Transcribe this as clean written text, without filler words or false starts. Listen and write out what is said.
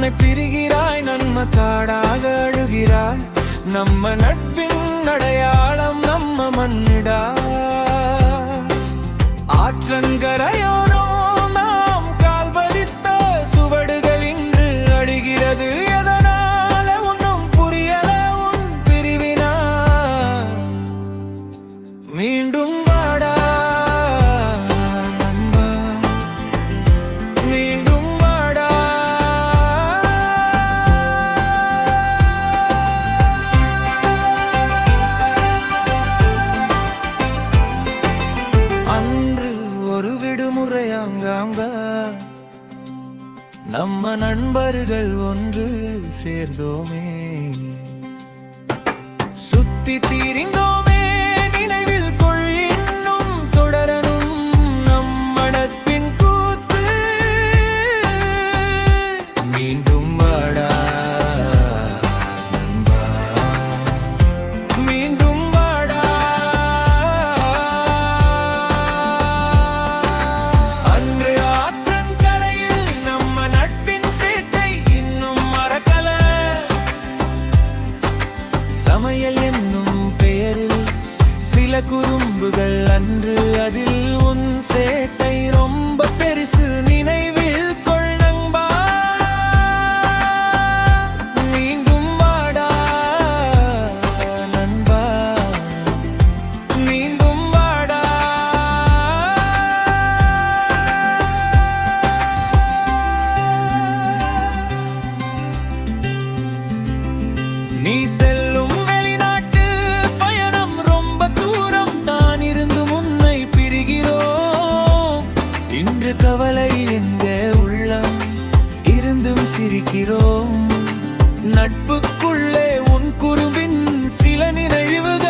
என்னை பிரிகிறாய், நன்மை காடாக அழுகிறாய். நம்ம நட்பின் அடையாளம் நம்ம மண்ணிடா. ஆற்றங்கரையோனோ நாம் கால் பதித்த சுவடுகள் இன்று அடிகிறது. எதனால ஒன்னும் புரியல உன் பிரிவினா. மீண்டும் வாடா நண்பா, மீண்டும் வாடா. அன்று ஒரு விடுமுறை அங்காங்க நம்ம நண்பர்கள் ஒன்று சேர்ந்தோமே. சுத்தி தீரிந்தோமே, நினைவில் கொள் இன்னும் தொடரணும் நம்ம நட்பின் கூத்து. மீண்டும் வாடா நண்பா, மீண்டும் வாடா. அன்று ஆற்றங்கரையில் நம்ம நட்பின் சேட்டை இன்னும் மறக்கல. சமையல் என்னும் பெயரில் சில குறும்புகள் அன்று, அதில் உன் சேட்டை ரொம்ப பெருசு, நினைவில் கொள் நண்பா. மீண்டும் வாடா நண்பா, மீண்டும் வாடா. நீ செல்லும் வெளிநாட்டு பயணம் ரொம்ப தூரம் தான் இருந்து முன்னை பிரிகிறோம். இன்று கவலை எங்க உள்ளம் இருந்தும் சிரிக்கிறோம். நட்புக்குள்ளே உன் குருவின் சில நினைவுகள்